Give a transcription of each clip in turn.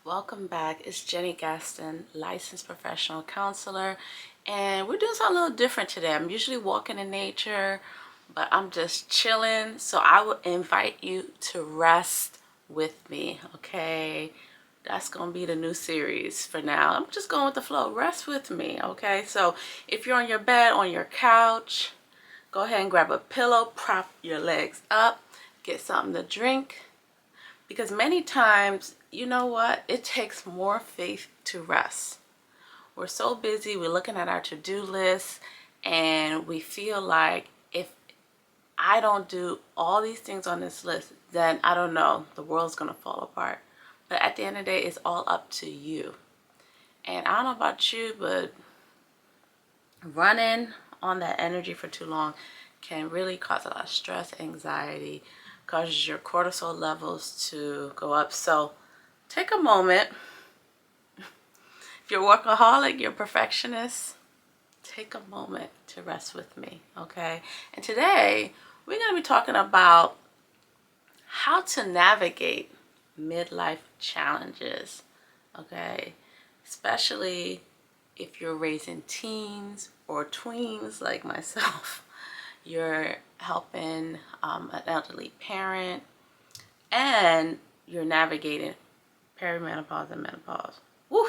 Welcome back. It's Jenny Gaston, licensed professional counselor, and we're doing something a little different today. I'm usually walking in nature, but I'm just chilling. So I would invite you to rest with me, okay? That's gonna be the new series for now. I'm just going with the flow. Rest with me, okay? So if you're on your bed, on your couch, go ahead and grab a pillow, prop your legs up, get something to drink. Because many times, you know what? It takes more faith to rest. We're so busy, we're looking at our to-do list, and we feel like if I don't do all these things on this list, then I don't know, the world's gonna fall apart. But at the end of the day, it's all up to you. And I don't know about you, but running on that energy for too long can really cause a lot of stress, anxiety, causes your cortisol levels to go up. So take a moment. If you're a workaholic, you're a perfectionist, take a moment to rest with me, okay? And today, we're going to be talking about how to navigate midlife challenges, okay? Especially if you're raising teens or tweens like myself. You're helping an elderly parent, and you're navigating perimenopause and menopause. Woo!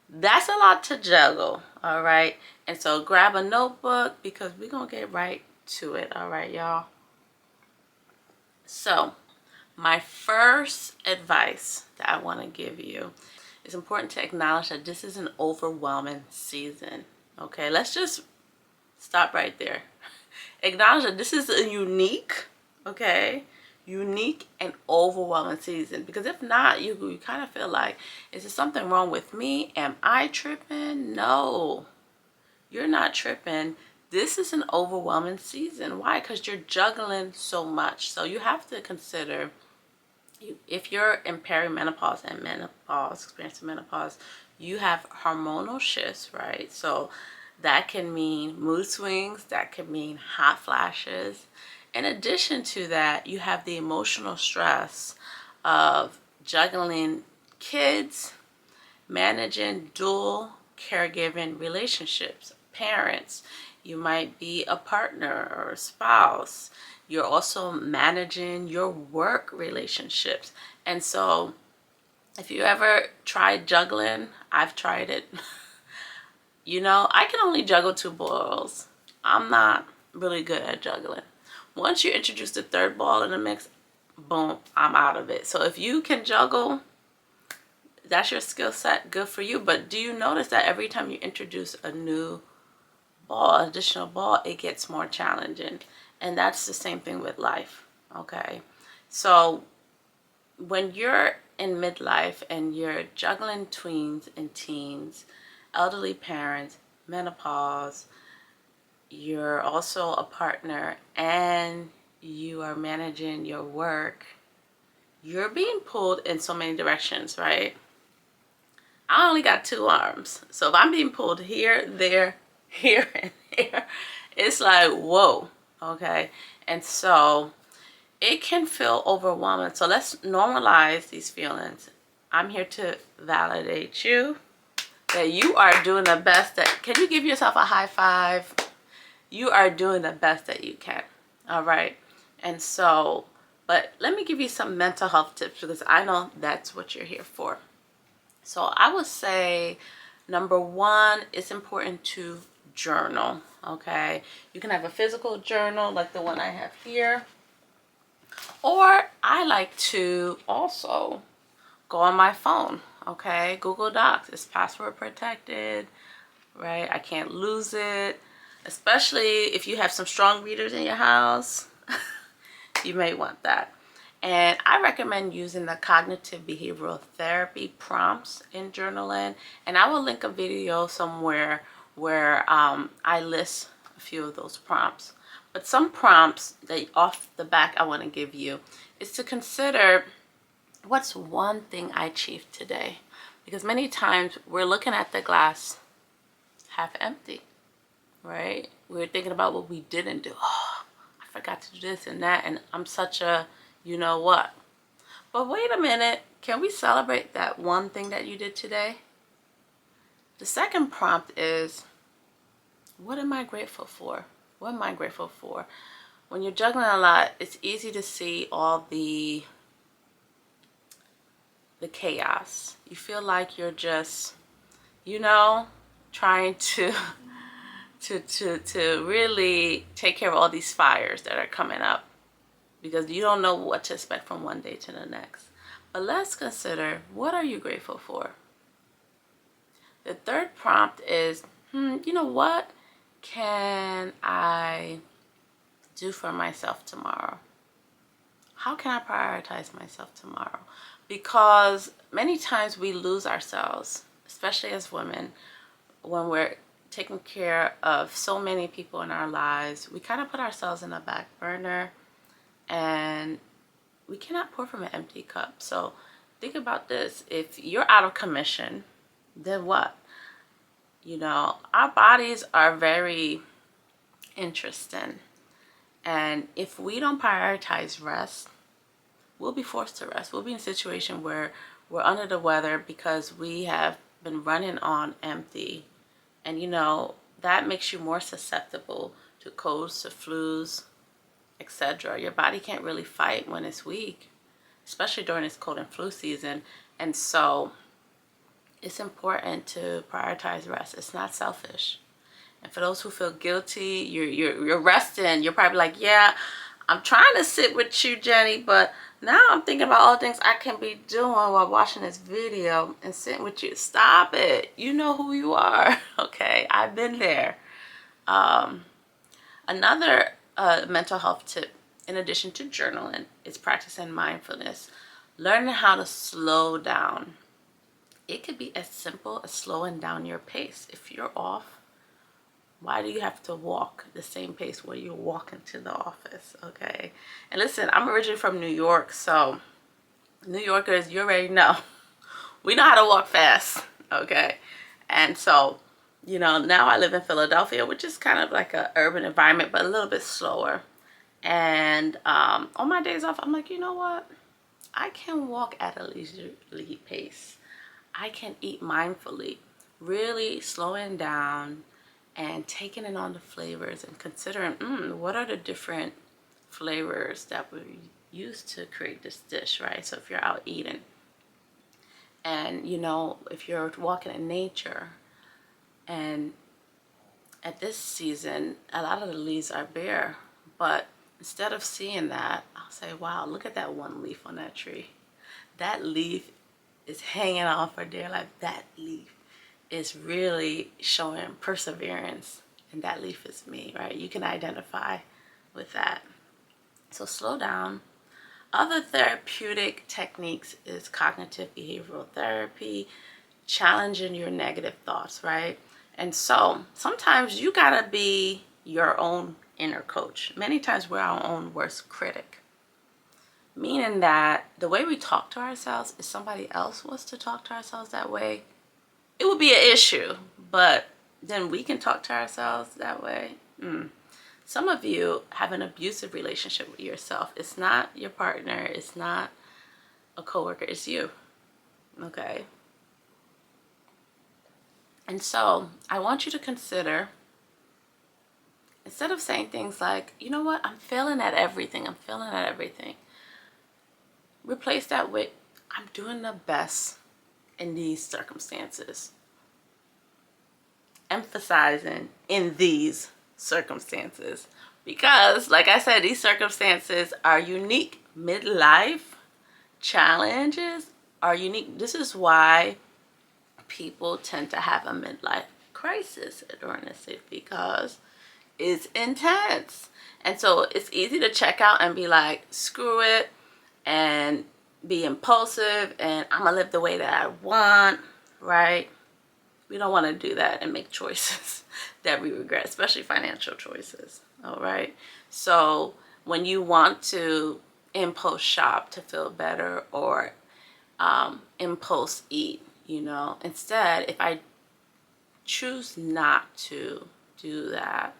That's a lot to juggle, all right? And so grab a notebook because we're going to get right to it, all right, y'all? So my first advice that I want to give you, it's important to acknowledge that this is an overwhelming season, okay? Let's just stop right there. Acknowledge that this is a unique, okay, unique and overwhelming season. Because if not, you kind of feel like, is there something wrong with me? Am I tripping? No, you're not tripping. This is an overwhelming season. Why? Because you're juggling so much. So you have to consider, if you're in perimenopause and menopause, experiencing menopause, you have hormonal shifts, right? So that can mean mood swings, that can mean hot flashes. In addition to that, you have the emotional stress of juggling kids, managing dual caregiving relationships, parents. You might be a partner or a spouse. You're also managing your work relationships. And so if you ever tried juggling, I've tried it. You know, I can only juggle two balls. I'm not really good at juggling. Once you introduce the third ball in the mix, boom, I'm out of it. So if you can juggle, that's your skill set, good for you. But do you notice that every time you introduce a new ball, additional ball, it gets more challenging? And that's the same thing with life, okay? So when you're in midlife and you're juggling tweens and teens, elderly parents, menopause, you're also a partner, and you are managing your work, you're being pulled in so many directions, right? I only got two arms. So if I'm being pulled here, there, here, and here, it's like, whoa, okay? And so it can feel overwhelming. So let's normalize these feelings. I'm here to validate you that you are doing the best that, can you give yourself a high five? You are doing the best that you can, all right? And so, but let me give you some mental health tips because I know that's what you're here for. So I would say, number one, it's important to journal, okay? You can have a physical journal like the one I have here, or I like to also go on my phone, okay? Google Docs, it's password protected, right? I can't lose it, especially if you have some strong readers in your house. You may want that. And I recommend using the cognitive behavioral therapy prompts in journaling. And I will link a video somewhere where I list a few of those prompts. But some prompts that off the back I want to give you is to consider, what's one thing I achieved today? Because many times we're looking at the glass half empty, right? We're thinking about what we didn't do. Oh, I forgot to do this and that, and I'm such a you know what. But wait a minute, Can we celebrate that one thing that you did today? The second prompt is, what am I grateful for? What am I grateful for? When you're juggling a lot, it's easy to see all the chaos. You feel like you're just, trying to to really take care of all these fires that are coming up, because you don't know what to expect from one day to the next. But let's consider, what are you grateful for? The third prompt is, what can I do for myself tomorrow? How can I prioritize myself tomorrow? Because many times we lose ourselves, especially as women, when we're taking care of so many people in our lives. We kind of put ourselves in the back burner, and we cannot pour from an empty cup. So think about this. If you're out of commission, then what? Our bodies are very interesting. And if we don't prioritize rest, we'll be forced to rest. We'll be in a situation where we're under the weather because we have been running on empty. And that makes you more susceptible to colds, to flus, etc. Your body can't really fight when it's weak, especially during this cold and flu season. And so it's important to prioritize rest. It's not selfish. And for those who feel guilty, you're resting. You're probably like, yeah, I'm trying to sit with you, Jenny, but now I'm thinking about all the things I can be doing while watching this video and sitting with you. Stop it. You know who you are. Okay, I've been there. Another mental health tip, in addition to journaling, is practicing mindfulness. Learning how to slow down. It could be as simple as slowing down your pace. If you're off, why do you have to walk the same pace where you're walking to the office? Okay. And listen, I'm originally from New York, so New Yorkers, you already know. We know how to walk fast. Okay. And so, now I live in Philadelphia, which is kind of like an urban environment, but a little bit slower. And on my days off, I'm like, you know what? I can walk at a leisurely pace. I can eat mindfully, really slowing down and taking in on the flavors and considering, what are the different flavors that we use to create this dish, right? So if you're out eating and, if you're walking in nature, and at this season, a lot of the leaves are bare, but instead of seeing that, I'll say, wow, look at that one leaf on that tree. That leaf is hanging on for dear life. That leaf is really showing perseverance, and that leaf is me, right? You can identify with that. So slow down. Other therapeutic techniques is cognitive behavioral therapy, challenging your negative thoughts, right? And so sometimes you gotta be your own inner coach. Many times we're our own worst critic. Meaning that the way we talk to ourselves, if somebody else was to talk to ourselves that way, it would be an issue. But then we can talk to ourselves that way. Some of you have an abusive relationship with yourself. It's not your partner. It's not a coworker. It's you. Okay? And so I want you to consider, instead of saying things like, you know what, I'm failing at everything. I'm failing at everything. Replace that with, I'm doing the best in these circumstances. Emphasizing in these circumstances. Because, like I said, these circumstances are unique. Midlife challenges are unique. This is why people tend to have a midlife crisis during this, because it's intense. And so it's easy to check out and be like, screw it, and be impulsive, and I'm gonna live the way that I want, right? We don't want to do that and make choices that we regret, especially financial choices. All right. So when you want to impulse shop to feel better, or impulse eat, instead, if I choose not to do that,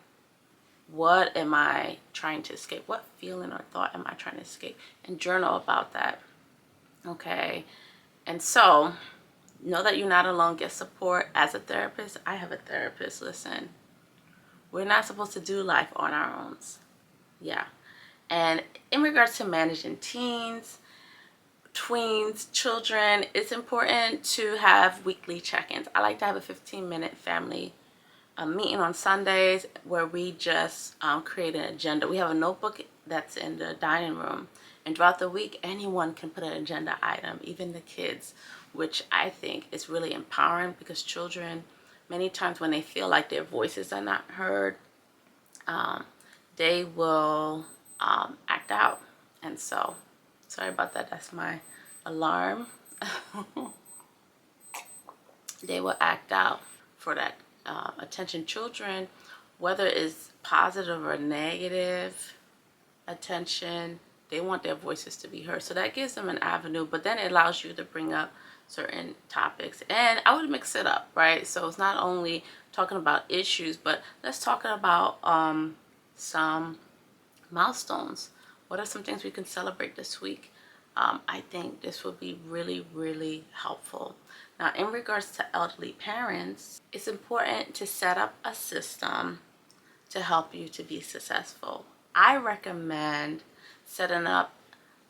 what am I trying to escape? What feeling or thought am I trying to escape? And journal about that. Okay. And so know that you're not alone. Get support. As a therapist, I have a therapist. Listen, we're not supposed to do life on our own. Yeah. And in regards to managing teens, tweens, children, it's important to have weekly check-ins. I like to have a 15-minute family meeting on Sundays where we just create an agenda. We have a notebook that's in the dining room, and throughout the week anyone can put an agenda item, even the kids, which I think is really empowering, because children, many times when they feel like their voices are not heard, they will act out. And so, sorry about that, that's my alarm. They will act out for that attention. Children, whether it's positive or negative attention, they want their voices to be heard. So that gives them an avenue, but then it allows you to bring up certain topics. And I would mix it up, right? So it's not only talking about issues, but let's talk about some milestones. What are some things we can celebrate this week? I think this would be really, really helpful. Now, in regards to elderly parents, it's important to set up a system to help you to be successful. I recommend setting up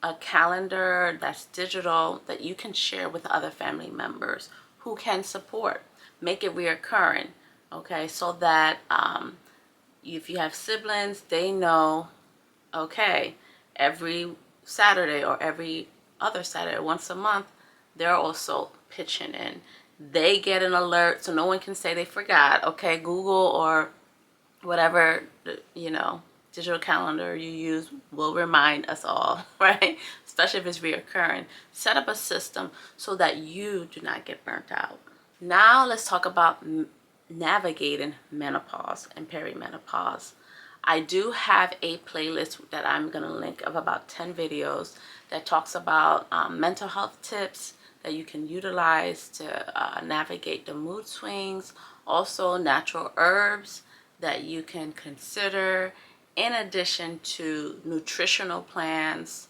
a calendar that's digital that you can share with other family members who can support. Make it reoccurring, okay? So that if you have siblings, they know, okay, every Saturday or every other Saturday, once a month, they're also pitching in. They get an alert, so no one can say they forgot. Okay, Google or whatever, digital calendar you use will remind us all, right? Especially if it's reoccurring. Set up a system so that you do not get burnt out. Now let's talk about navigating menopause and perimenopause. I do have a playlist that I'm going to link of about 10 videos that talks about mental health tips that you can utilize to navigate the mood swings. Also, natural herbs that you can consider, in addition to nutritional plans.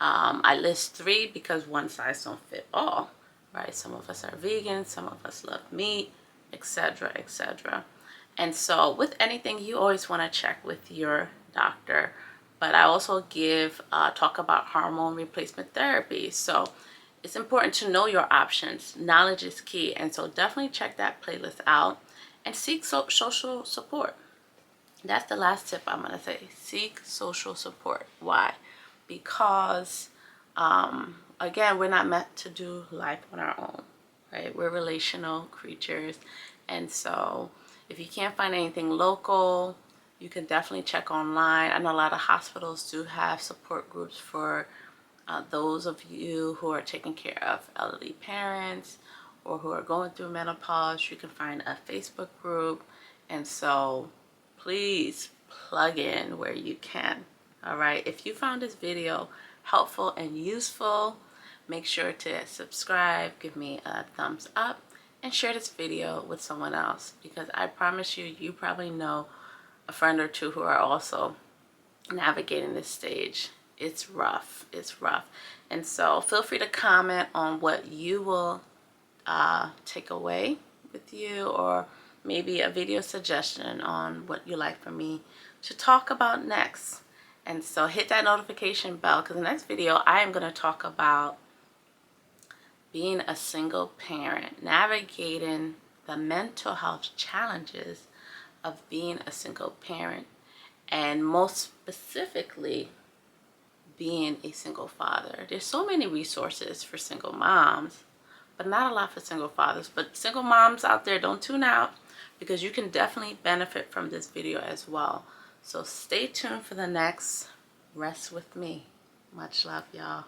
I list 3 because one size don't fit all, right? Some of us are vegan, some of us love meat, etc., etc. And so with anything, you always want to check with your doctor. But I also talk about hormone replacement therapy. So it's important to know your options. Knowledge is key. And so definitely check that playlist out and seek social support. That's the last tip I'm going to say. Seek social support. Why? Because, again, we're not meant to do life on our own, right? We're relational creatures. And so if you can't find anything local, you can definitely check online. I know a lot of hospitals do have support groups for those of you who are taking care of elderly parents or who are going through menopause. You can find a Facebook group. And so please plug in where you can. All right. If you found this video helpful and useful, make sure to subscribe, give me a thumbs up, and share this video with someone else, because I promise you, you probably know a friend or two who are also navigating this stage. It's rough. It's rough. And so feel free to comment on what you will take away with you, or maybe a video suggestion on what you like for me to talk about next. And so hit that notification bell, because the next video I am going to talk about being a single parent, navigating the mental health challenges of being a single parent, and most specifically being a single father. There's so many resources for single moms, but not a lot for single fathers. But single moms out there, don't tune out, because you can definitely benefit from this video as well. So stay tuned for the next Rest with Me. Much love, y'all.